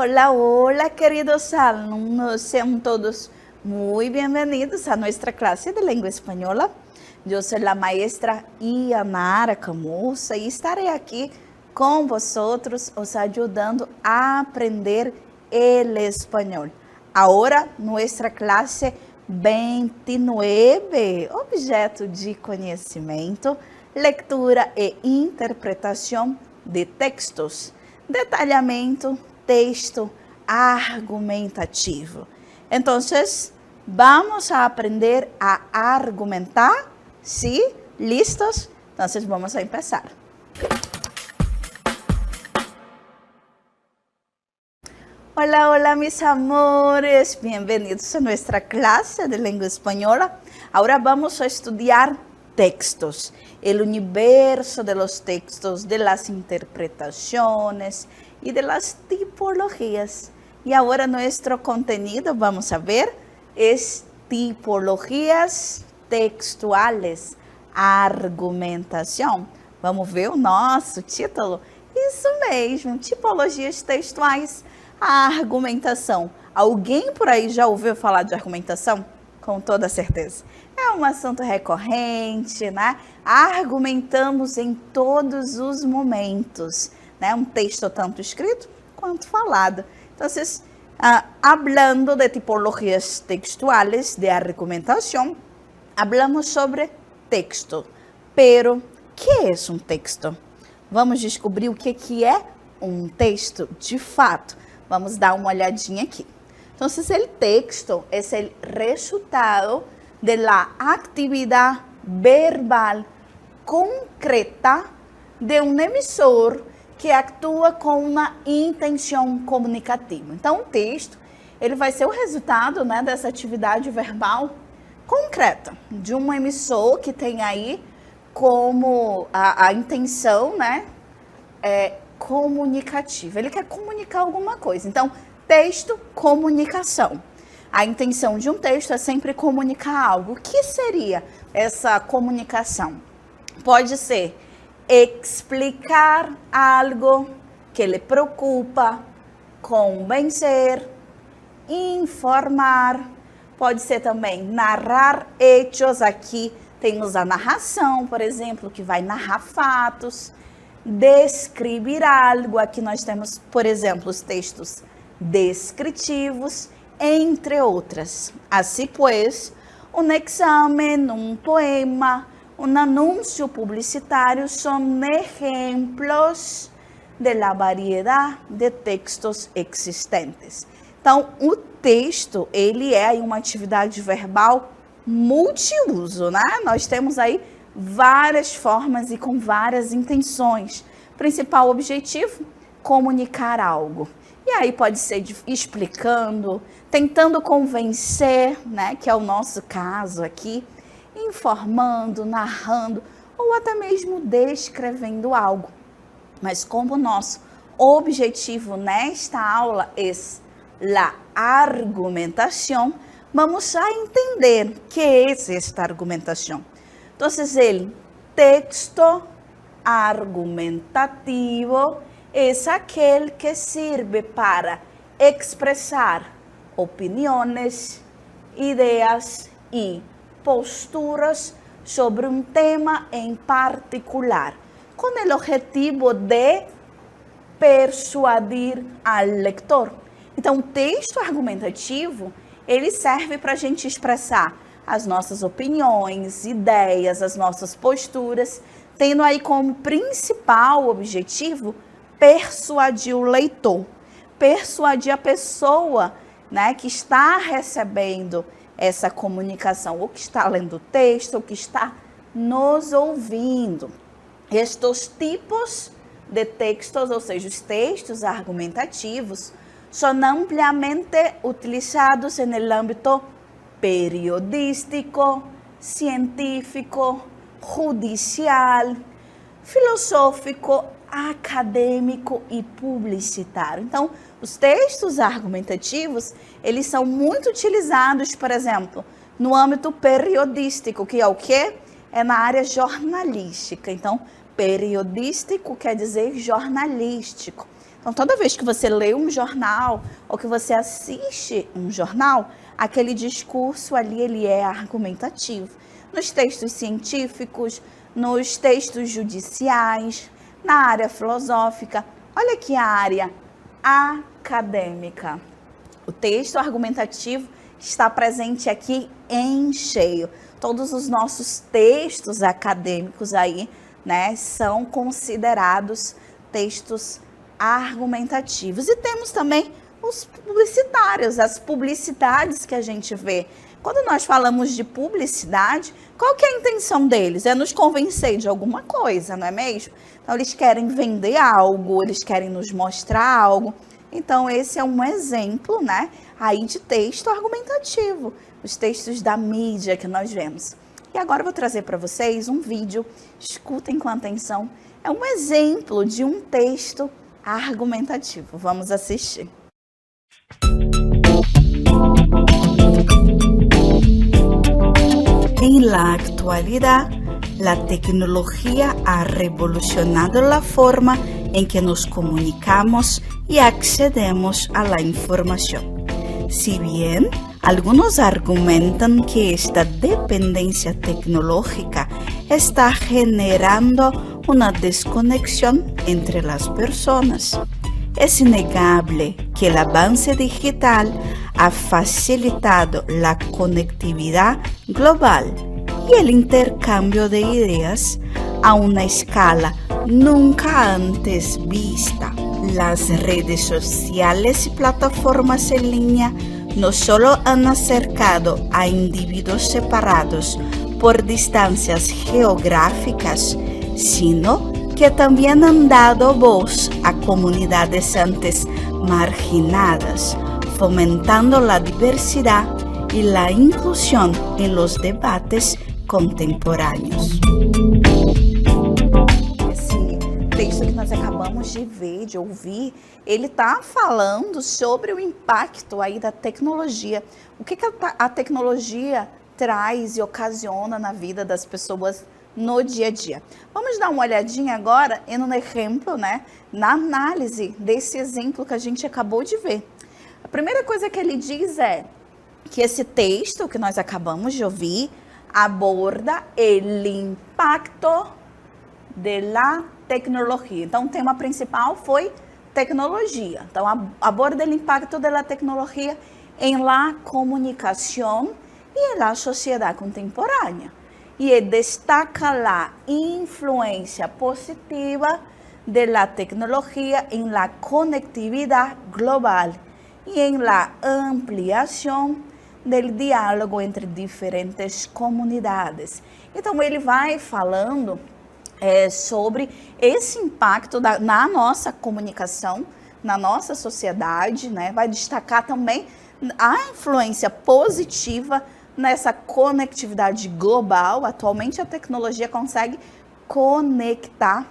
Hola, hola, queridos alumnos. Sean todos muy bienvenidos a nuestra clase de lengua española. Yo soy la maestra Ianara Camussa y estaré aquí con vosotros, os ayudando a aprender el español. Ahora, nuestra clase 29, objeto de conhecimento, leitura e interpretação de textos, detalhamento, texto argumentativo. Então, vamos a aprender a argumentar? ¿Sí? ¿Listos? Entonces, vamos a empezar. Hola, hola mis amores, bienvenidos a nuestra clase de lengua española. Ahora vamos a estudiar textos, el universo de los textos, de las interpretaciones y de las tipologías. Y ahora nuestro contenido, vamos a ver, es tipologías textuales, argumentação. Vamos ver o nosso título? Isso mesmo, tipologias textuais, a argumentação. Alguém por aí já ouviu falar de argumentação? Com toda certeza. É um assunto recorrente, né? Argumentamos em todos os momentos, né? Um texto tanto escrito quanto falado. Então, hablando de tipologias textuales de argumentação, hablamos sobre texto. Pero, ¿qué es un texto? Vamos descobrir o que é um texto de fato. Vamos dar uma olhadinha aqui. Então, el texto es el resultado de la actividad verbal concreta de um emissor que atua com uma intenção comunicativa. Então, o texto, ele vai ser o resultado, né, dessa atividade verbal concreta, de um emissor que tem aí como a intenção, né, comunicativa. Ele quer comunicar alguma coisa. Então, texto, comunicação. A intenção de um texto é sempre comunicar algo. O que seria essa comunicação? Pode ser explicar algo que lhe preocupa, convencer, informar. Pode ser também narrar hechos, aqui temos a narração, por exemplo, que vai narrar fatos. Descrever algo, aqui nós temos, por exemplo, os textos descritivos, entre outras. Assim, pues, um exame, um poema, um anúncio publicitário são exemplos de la variedad de textos existentes. Então, o texto, ele é uma atividade verbal multiuso, né? Nós temos aí várias formas e com várias intenções. Principal objetivo, comunicar algo. E aí pode ser explicando, tentando convencer, né? Que é o nosso caso aqui, informando, narrando ou até mesmo descrevendo algo. Mas como o nosso objetivo nesta aula é la argumentação, vamos a entender que é esta argumentação. Então, el texto argumentativo é aquele que sirve para expressar opiniões, ideias e posturas sobre um tema em particular, com o objetivo de persuadir al lector. Então, o texto argumentativo, ele serve para a gente expressar as nossas opiniões, ideias, as nossas posturas, tendo aí como principal objetivo persuadir o leitor, persuadir a pessoa, né, que está recebendo essa comunicação, ou que está lendo o texto, ou que está nos ouvindo. Estes tipos de textos, ou seja, os textos argumentativos, são ampliamente utilizados no âmbito periodístico, científico, judicial, filosófico, acadêmico e publicitário. Então, os textos argumentativos, eles são muito utilizados, por exemplo, no âmbito periodístico, que é o quê? É na área jornalística. Então, periodístico quer dizer jornalístico. Então, toda vez que você lê um jornal ou que você assiste um jornal, aquele discurso ali, ele é argumentativo. Nos textos científicos, nos textos judiciais, na área filosófica. Olha aqui a área acadêmica. O texto argumentativo está presente aqui em cheio. Todos os nossos textos acadêmicos aí, né, são considerados textos argumentativos. E temos também os publicitários, as publicidades que a gente vê. Quando nós falamos de publicidade, qual que é a intenção deles? É nos convencer de alguma coisa, não é mesmo? Então, eles querem vender algo, eles querem nos mostrar algo. Então, esse é um exemplo, né, aí de texto argumentativo, os textos da mídia que nós vemos. E agora eu vou trazer para vocês um vídeo, escutem com atenção, é um exemplo de um texto argumentativo. Vamos assistir. En la actualidad, la tecnología ha revolucionado la forma en que nos comunicamos y accedemos a la información. Si bien algunos argumentan que esta dependencia tecnológica está generando una desconexión entre las personas, es innegable que el avance digital ha facilitado la conectividad global y el intercambio de ideas a una escala nunca antes vista. Las redes sociales y plataformas en línea no solo han acercado a individuos separados por distancias geográficas, sino que también han dado voz a comunidades antes marginadas, fomentando la diversidad y la inclusión en los debates contemporâneos. Esse texto que nós acabamos de ver, de ouvir, ele está falando sobre o impacto aí da tecnologia. O que a tecnologia traz e ocasiona na vida das pessoas no dia a dia. Vamos dar uma olhadinha agora no exemplo, né, na análise desse exemplo que a gente acabou de ver. A primeira coisa que ele diz é que esse texto que nós acabamos de ouvir aborda o impacto da tecnologia. Então, o tema principal foi tecnologia. Então, aborda o impacto da tecnologia em la comunicação e na sociedade contemporânea. E destaca a influência positiva da tecnologia em la conectividade global e em la ampliação do diálogo entre diferentes comunidades. Então, ele vai falando sobre esse impacto na nossa comunicação, na nossa sociedade, né? Vai destacar também a influência positiva nessa conectividade global. Atualmente, a tecnologia consegue conectar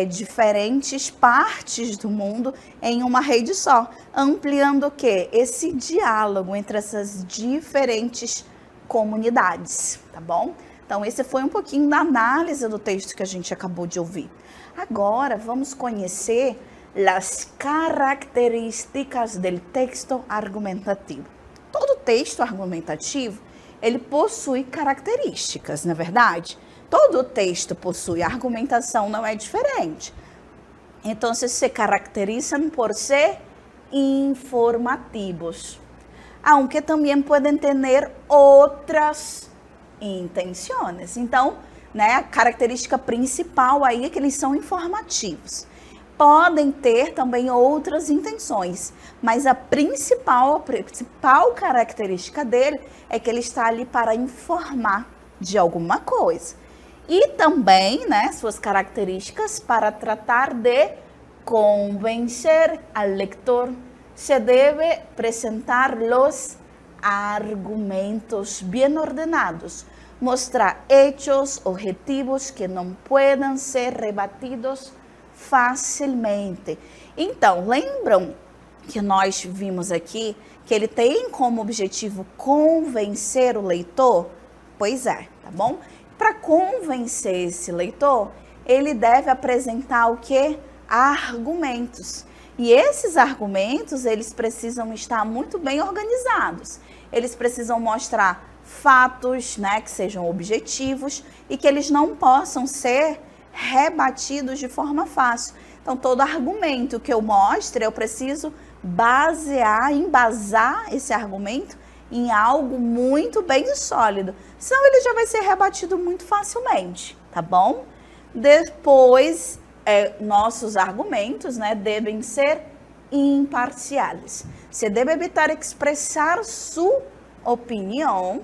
diferentes partes do mundo em uma rede só, ampliando o quê? Esse diálogo entre essas diferentes comunidades, tá bom? Então, esse foi um pouquinho da análise do texto que a gente acabou de ouvir. Agora, vamos conhecer as características do texto argumentativo. Todo texto argumentativo, ele possui características, não é verdade? Todo texto possui, a argumentação não é diferente. Então, se caracterizam por ser informativos, aunque também podem ter outras intenções. Então, né, a característica principal aí é que eles são informativos. Podem ter também outras intenções, mas a principal característica dele é que ele está ali para informar de alguma coisa. E também, né, suas características para tratar de convencer ao leitor, se deve apresentar os argumentos bem ordenados, mostrar hechos objetivos que não podem ser rebatidos facilmente. Então, lembram que nós vimos aqui que ele tem como objetivo convencer o leitor? Pois é, tá bom? Para convencer esse leitor, ele deve apresentar o quê? Argumentos. E esses argumentos, eles precisam estar muito bem organizados. Eles precisam mostrar fatos, né, que sejam objetivos e que eles não possam ser rebatidos de forma fácil. Então, todo argumento que eu mostre, eu preciso embasar esse argumento em algo muito bem sólido. Senão, ele já vai ser rebatido muito facilmente, tá bom? Depois, nossos argumentos, né, devem ser imparciais. Se deve evitar expressar sua opinião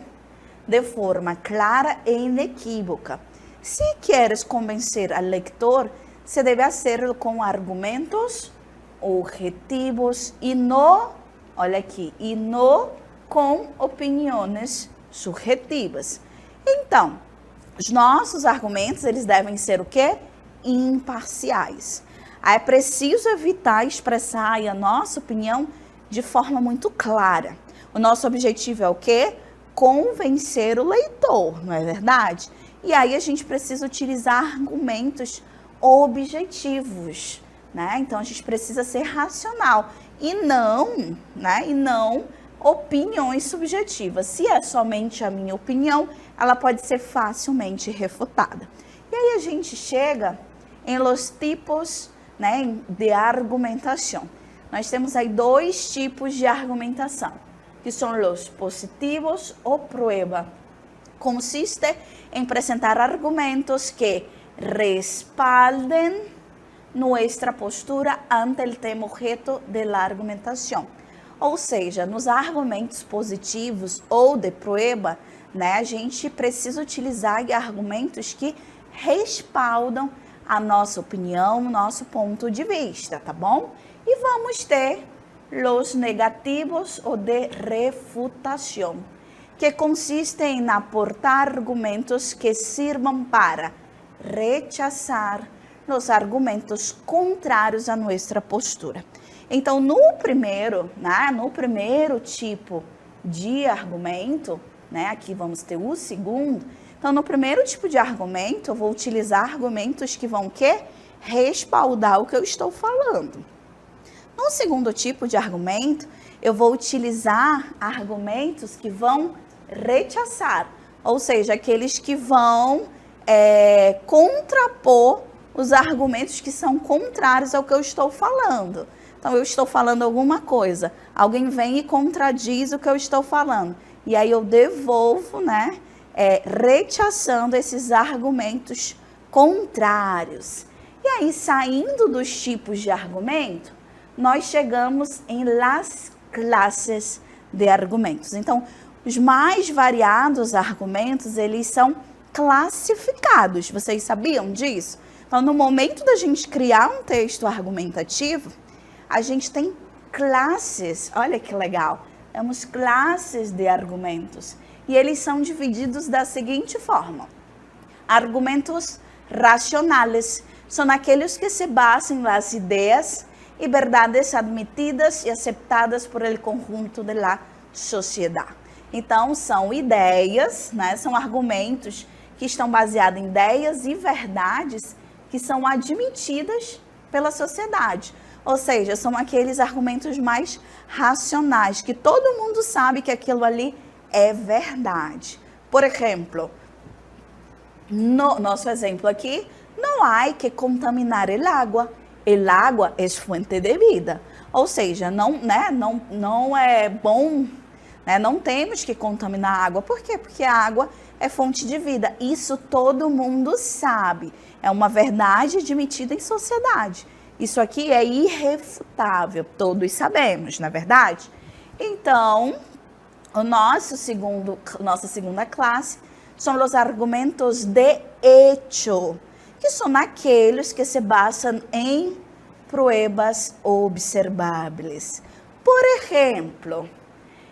de forma clara e inequívoca. Se queres convencer al leitor, se deve hacerlo com argumentos objetivos e não, olha aqui, e não com opiniões subjetivas. Então, os nossos argumentos, eles devem ser o quê? Imparciais. Aí é preciso evitar expressar a nossa opinião de forma muito clara. O nosso objetivo é o quê? Convencer o leitor, não é verdade? E aí a gente precisa utilizar argumentos objetivos, né? Então a gente precisa ser racional e não, né? E não opiniões subjetivas. Se é somente a minha opinião, ela pode ser facilmente refutada. E aí a gente chega em los tipos, né, de argumentação. Nós temos aí 2 tipos de argumentação, que são os positivos ou prueba. Consiste em apresentar argumentos que respaldem nossa postura ante o tema objeto da argumentação. Ou seja, nos argumentos positivos ou de prueba, né, a gente precisa utilizar argumentos que respaldam a nossa opinião, nosso ponto de vista, tá bom? E vamos ter os negativos ou de refutação, que consistem em aportar argumentos que sirvam para rechazar os argumentos contrários à nossa postura. Então, no primeiro tipo de argumento, né, aqui vamos ter o segundo. Então, no primeiro tipo de argumento, eu vou utilizar argumentos que vão respaldar o que eu estou falando. No segundo tipo de argumento, eu vou utilizar argumentos que vão rechazar, ou seja, aqueles que vão contrapor os argumentos que são contrários ao que eu estou falando. Então, eu estou falando alguma coisa, alguém vem e contradiz o que eu estou falando, e aí eu devolvo, né, rechaçando esses argumentos contrários. E aí, saindo dos tipos de argumento, nós chegamos em las classes de argumentos. Então, os mais variados argumentos, eles são classificados. Vocês sabiam disso? Então, no momento da gente criar um texto argumentativo, a gente tem classes. Olha que legal. Temos classes de argumentos. E eles são divididos da seguinte forma. Argumentos racionais são aqueles que se basam nas ideias e verdades admitidas e aceitadas por el conjunto de la sociedade. Então, são ideias, né? São argumentos que estão baseados em ideias e verdades que são admitidas pela sociedade. Ou seja, são aqueles argumentos mais racionais, que todo mundo sabe que aquilo ali é verdade. Por exemplo, no nosso exemplo aqui, não há que contaminar el agua. El agua é fonte de vida. Ou seja, não é bom, né? Não temos que contaminar a água. Por quê? Porque a água é fonte de vida. Isso todo mundo sabe. É uma verdade admitida em sociedade. Isso aqui é irrefutável. Todos sabemos, não é verdade? Então, nossa segunda classe são os argumentos de hecho, que são aqueles que se basam em pruebas observáveis. Por exemplo,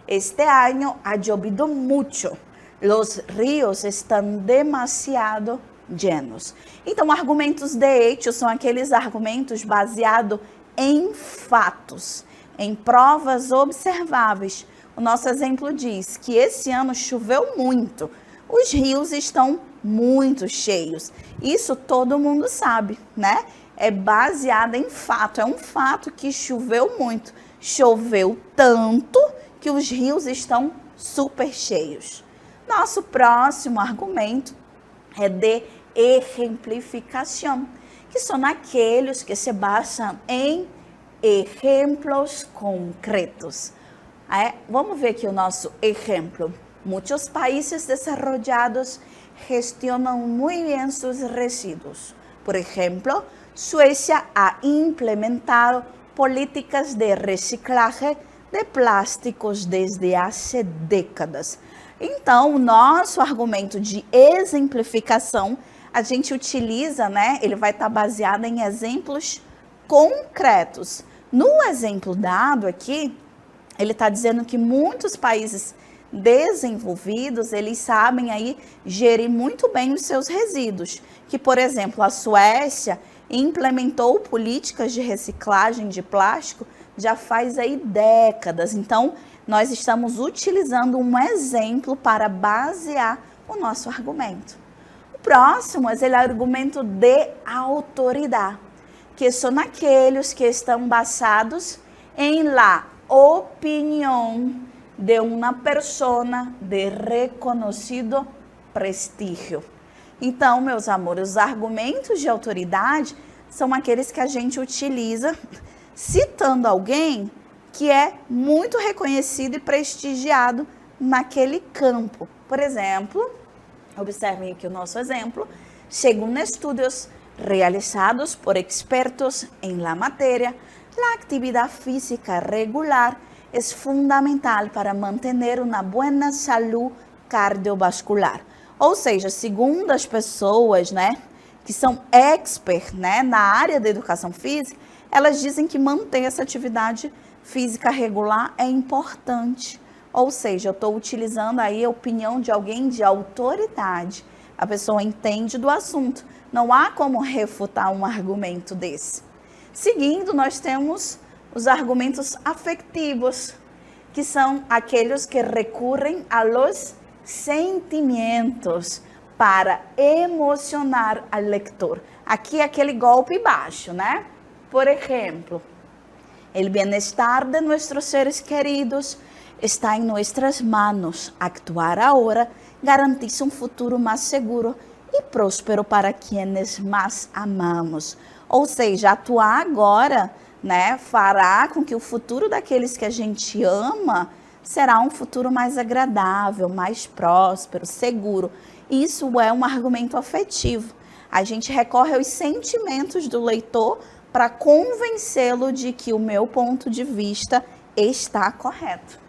este ano ha llovido mucho, os rios estão demasiado llenos. Então, argumentos de hecho são aqueles argumentos baseados em fatos, em provas observáveis. O nosso exemplo diz que esse ano choveu muito, os rios estão muito cheios. Isso todo mundo sabe, né? é baseada em fato. É um fato que choveu muito. Choveu tanto que os rios estão super cheios. Nosso próximo argumento é de exemplificação, que são aqueles que se basam em exemplos concretos. Vamos ver aqui o nosso exemplo. Muitos países desarrollados gestionam muito bem seus resíduos. Por exemplo, Suécia ha implementado políticas de reciclagem de plásticos desde há décadas. Então, o nosso argumento de exemplificação, a gente utiliza, ele vai estar baseado em exemplos concretos. No exemplo dado aqui, ele está dizendo que muitos países desenvolvidos, eles sabem aí gerir muito bem os seus resíduos. Que, por exemplo, a Suécia implementou políticas de reciclagem de plástico já faz aí décadas. Então, nós estamos utilizando um exemplo para basear o nosso argumento. O próximo é o argumento de autoridade, que são aqueles que estão basados em la opinião de uma pessoa de reconhecido prestígio. Então, meus amores, os argumentos de autoridade são aqueles que a gente utiliza citando alguém que é muito reconhecido e prestigiado naquele campo. Por exemplo, observem aqui o nosso exemplo. Segundo estudos realizados por expertos em la matéria, a atividade física regular é fundamental para manter uma boa saúde cardiovascular. Ou seja, segundo as pessoas, que são experts, na área da educação física, elas dizem que manter essa atividade física regular é importante. Ou seja, eu estou utilizando aí a opinião de alguém de autoridade. A pessoa entende do assunto. Não há como refutar um argumento desse. Seguindo, nós temos os argumentos afetivos, que são aqueles que recorrem a los sentimentos para emocionar ao leitor. Aqui é aquele golpe baixo, Por exemplo, o bem-estar de nossos seres queridos está em nossas mãos. Actuar agora garantiza um futuro mais seguro e próspero para quienes mais amamos. Ou seja, atuar agora, fará com que o futuro daqueles que a gente ama será um futuro mais agradável, mais próspero, seguro. Isso é um argumento afetivo. A gente recorre aos sentimentos do leitor para convencê-lo de que o meu ponto de vista está correto.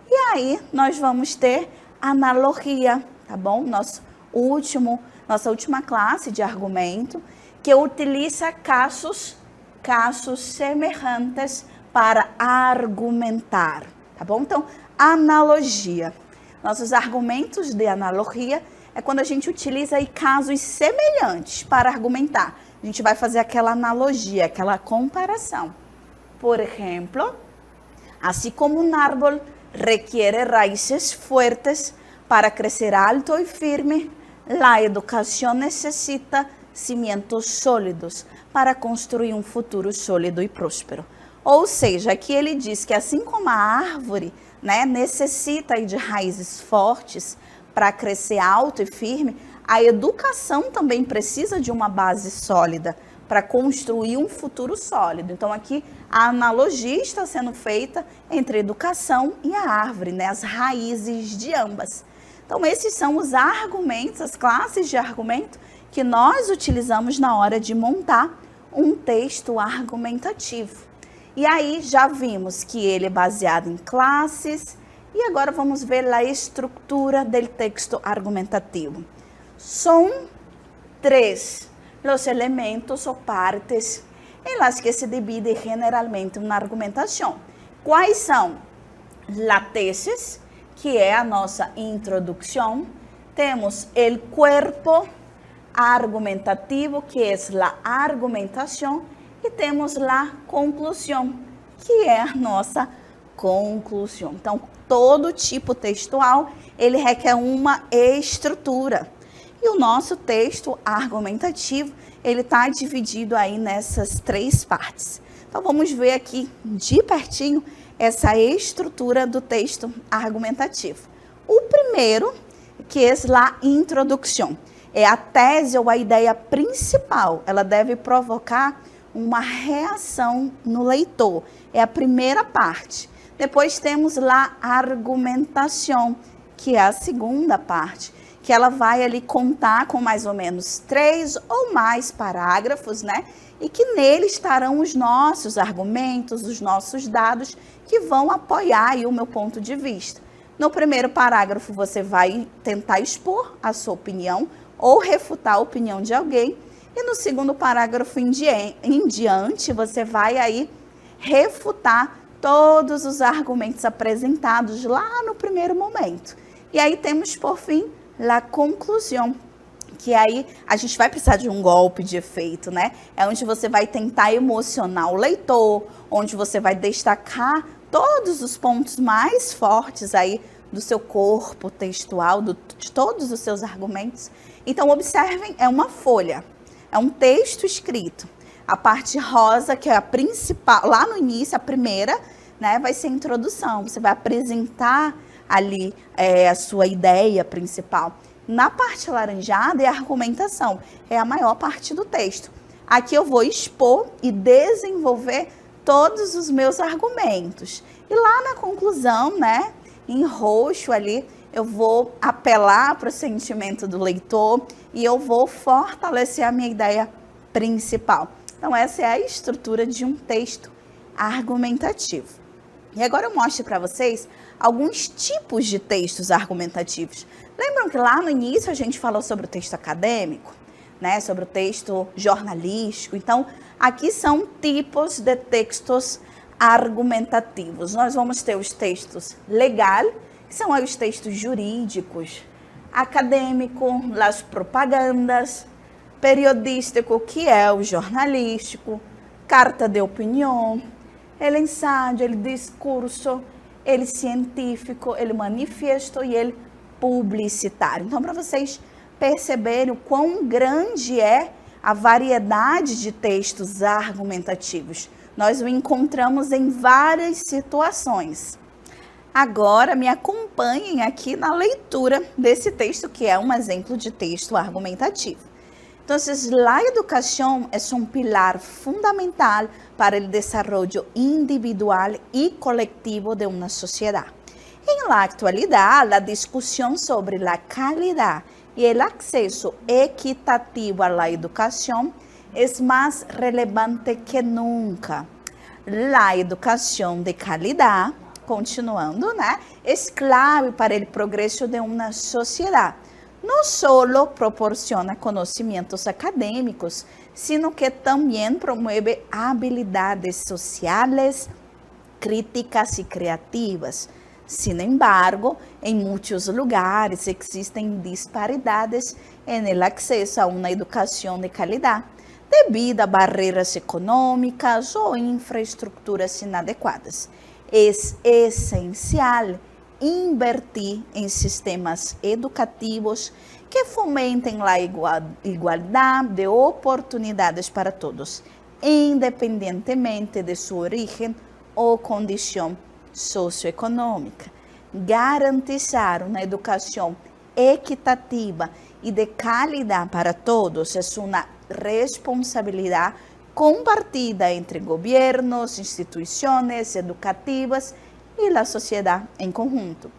E aí, nós vamos ter analogia, tá bom? Nossa última classe de argumento, que utiliza casos semelhantes para argumentar, tá bom? Então, analogia. Nossos argumentos de analogia é quando a gente utiliza aí casos semelhantes para argumentar. A gente vai fazer aquela analogia, aquela comparação. Por exemplo, assim como um árvore requer raízes fuertes para crescer alto e firme, a educação necessita cimientos sólidos para construir um futuro sólido e próspero. Ou seja, aqui ele diz que assim como a árvore, necessita de raízes fortes para crescer alto e firme, a educação também precisa de uma base sólida para construir um futuro sólido. Então, aqui a analogia está sendo feita entre a educação e a árvore, as raízes de ambas. Então, esses são os argumentos, as classes de argumento que nós utilizamos na hora de montar um texto argumentativo. E aí, já vimos que ele é baseado em classes, e agora vamos ver a estrutura do texto argumentativo. São 3 os elementos ou partes em las que se divide generalmente uma argumentação. Quais são? La tesis, que é a nossa introdução. Temos o cuerpo argumentativo, que é a argumentação. E temos a conclusão, que é a nossa conclusão. Então, todo tipo textual, ele requer uma estrutura. E o nosso texto argumentativo, ele está dividido aí nessas 3 partes. Então, vamos ver aqui de pertinho essa estrutura do texto argumentativo. O primeiro, que é a introdução, é a tese ou a ideia principal. Ela deve provocar uma reação no leitor. É a primeira parte. Depois temos a argumentação, que é a segunda parte, que ela vai ali contar com mais ou menos 3 ou mais parágrafos, né? E que nele estarão os nossos argumentos, os nossos dados, que vão apoiar aí o meu ponto de vista. No primeiro parágrafo, você vai tentar expor a sua opinião ou refutar a opinião de alguém. E no segundo parágrafo em diante, você vai aí refutar todos os argumentos apresentados lá no primeiro momento. E aí temos, por fim, a conclusão, que aí a gente vai precisar de um golpe de efeito, né? É onde você vai tentar emocionar o leitor, onde você vai destacar todos os pontos mais fortes aí do seu corpo textual, de todos os seus argumentos. Então, observem, é uma folha, é um texto escrito. A parte rosa, que é a principal, lá no início, a primeira, né, vai ser a introdução. Você vai apresentar ali a sua ideia principal. Na parte alaranjada é a argumentação, é a maior parte do texto. Aqui eu vou expor e desenvolver todos os meus argumentos. E lá na conclusão, né, em roxo ali, eu vou apelar para o sentimento do leitor e eu vou fortalecer a minha ideia principal. Então, essa é a estrutura de um texto argumentativo. E agora eu mostro para vocês alguns tipos de textos argumentativos. Lembram que lá no início a gente falou sobre o texto acadêmico, né? Sobre o texto jornalístico. Então, aqui são tipos de textos argumentativos. Nós vamos ter os textos legal, que são os textos jurídicos, acadêmico, as propagandas, periodístico, que é o jornalístico, carta de opinião, el ensaio, el discurso, el científico, el manifiesto e el publicitário. Então, para vocês perceberem o quão grande é a variedade de textos argumentativos, nós o encontramos em várias situações. Agora, me acompanhem aqui na leitura desse texto, que é um exemplo de texto argumentativo. Então, a educação é um pilar fundamental para o desenvolvimento individual e coletivo de uma sociedade. Em la atualidade, a discussão sobre a qualidade e o acesso equitativo à educação é mais relevante que nunca. A educação de qualidade, continuando, né, é clave para o progresso de uma sociedade. Não só proporciona conhecimentos acadêmicos, sino que também promove habilidades sociais, críticas e criativas. Sin embargo, em muitos lugares existem disparidades no acesso a uma educação de qualidade, devido a barreiras econômicas ou infraestruturas inadequadas. É essencial invertir em sistemas educativos que fomentem a igualdade de oportunidades para todos, independentemente de sua origem ou condição socioeconômica. Garantizar uma educação equitativa e de qualidade para todos é uma responsabilidade compartida entre governos, instituições educativas e a sociedade em conjunto.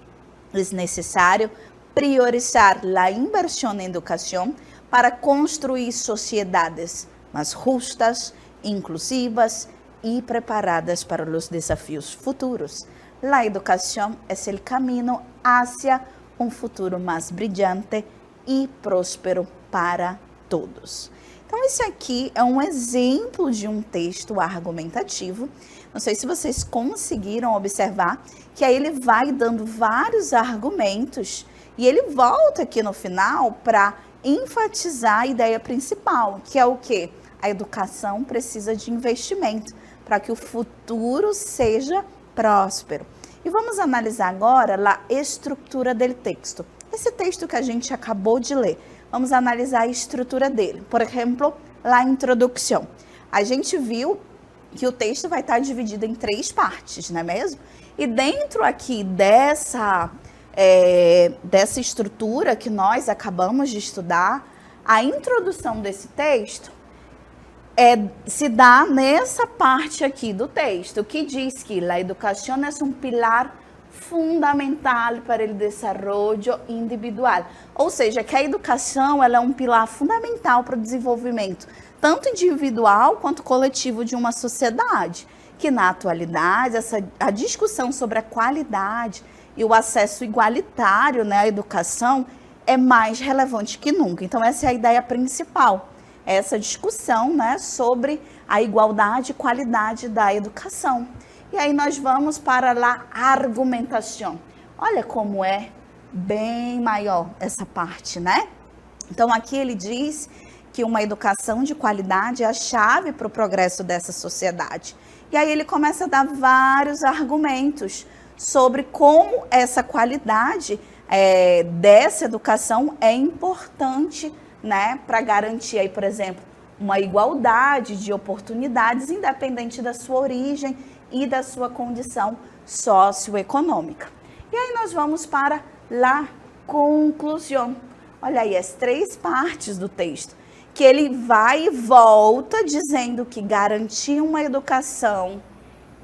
É necessário priorizar a inversão em educação para construir sociedades mais justas, inclusivas e preparadas para os desafios futuros. A educação é o caminho hacia um futuro mais brilhante e próspero para todos. Então, esse aqui é um exemplo de um texto argumentativo. Não sei se vocês conseguiram observar que aí ele vai dando vários argumentos e ele volta aqui no final para enfatizar a ideia principal, que é o quê? A educação precisa de investimento para que o futuro seja próspero. E vamos analisar agora a estrutura do texto. esse texto que a gente acabou de ler. Vamos analisar a estrutura dele. Por exemplo, a introdução. A gente viu que o texto vai estar dividido em 3 partes, não é mesmo? E dentro aqui dessa estrutura que nós acabamos de estudar, a introdução desse texto se dá nessa parte aqui do texto, que diz que a educação é um pilar fundamental para o desenvolvimento individual. Ou seja, que a educação ela é um pilar fundamental para o desenvolvimento, tanto individual quanto coletivo de uma sociedade. Que na atualidade, a discussão sobre a qualidade e o acesso igualitário, né, à educação é mais relevante que nunca. Então, essa é a ideia principal. Essa discussão, né, sobre a igualdade e qualidade da educação. E aí nós vamos para a argumentação. Olha como é bem maior essa parte, né? Então aqui ele diz que uma educação de qualidade é a chave para o progresso dessa sociedade. E aí ele começa a dar vários argumentos sobre como essa qualidade dessa educação é importante, né, para garantir aí, por exemplo, uma igualdade de oportunidades, independente da sua origem e da sua condição socioeconômica. E aí nós vamos para a conclusão. Olha aí, as 3 partes do texto, que ele vai e volta dizendo que garantir uma educação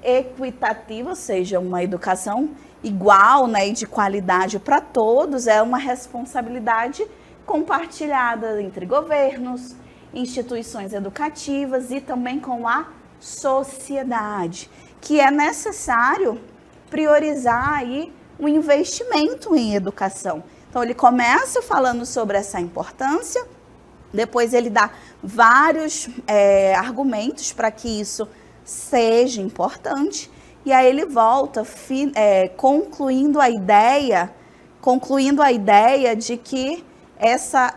equitativa, ou seja, uma educação igual, né, e de qualidade para todos, é uma responsabilidade compartilhada entre governos, instituições educativas e também com a sociedade, que é necessário priorizar aí o investimento em educação. Então ele começa falando sobre essa importância, depois ele dá vários argumentos para que isso seja importante, e aí ele volta concluindo a ideia de que essa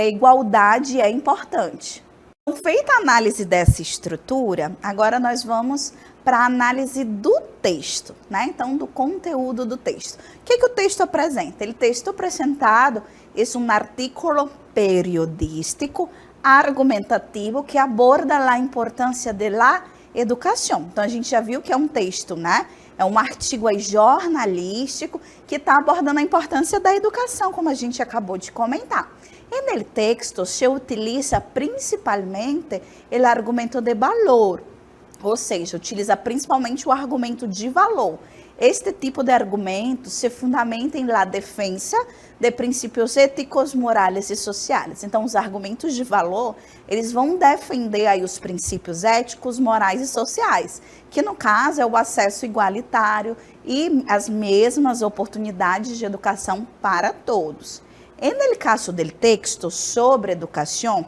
igualdade é importante. Então, feita a análise dessa estrutura, agora nós vamos para a análise do texto, né? Então, do conteúdo do texto. O que o texto apresenta? O texto apresentado é um artículo periodístico argumentativo que aborda a importância da educação. Então, a gente já viu que é um texto, né? É um artigo aí jornalístico que está abordando a importância da educação, como a gente acabou de comentar. E no texto se utiliza principalmente o argumento de valor, ou seja, utiliza principalmente o argumento de valor. Este tipo de argumento se fundamenta em la defensa de princípios éticos, morais e sociais. Então, os argumentos de valor, eles vão defender aí os princípios éticos, morais e sociais, que no caso é o acesso igualitário e as mesmas oportunidades de educação para todos. E no caso do texto sobre educação,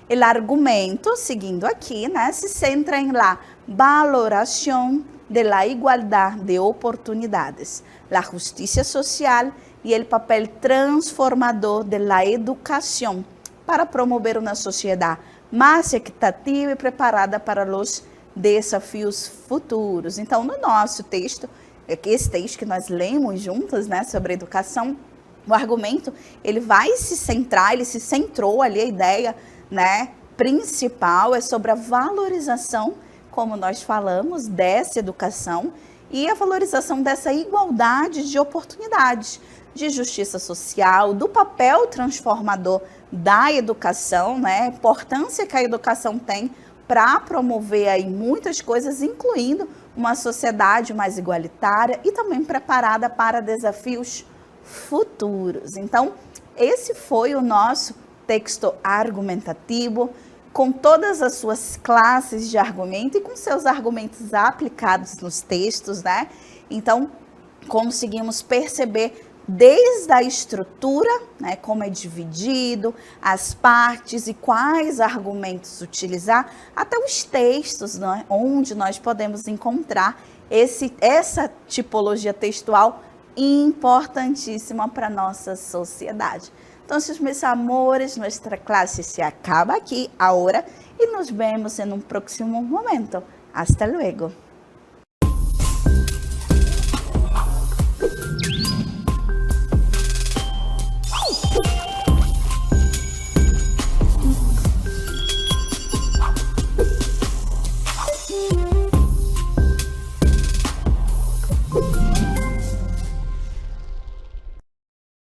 o argumento, seguindo aqui, né, se centra em la valoração de la igualdad de oportunidades, la justicia social y el papel transformador de la educación para promover una sociedad más equitativa y preparada para os desafios futuros. Então, no nosso texto, esse texto que nós lemos juntos, né, sobre educação, o argumento, ele vai se centrar, ele se centrou ali, a ideia, né, principal é sobre a valorização, como nós falamos, dessa educação e a valorização dessa igualdade de oportunidades, de justiça social, do papel transformador da educação, né? A importância que a educação tem para promover aí muitas coisas, incluindo uma sociedade mais igualitária e também preparada para desafios futuros. Então, esse foi o nosso texto argumentativo, com todas as suas classes de argumento e com seus argumentos aplicados nos textos, né? Então, conseguimos perceber desde a estrutura, né, como é dividido, as partes e quais argumentos utilizar, até os textos, né, onde nós podemos encontrar essa tipologia textual importantíssima para a nossa sociedade. Então, meus amores, nossa classe se acaba aqui agora e nos vemos em um próximo momento. Hasta luego.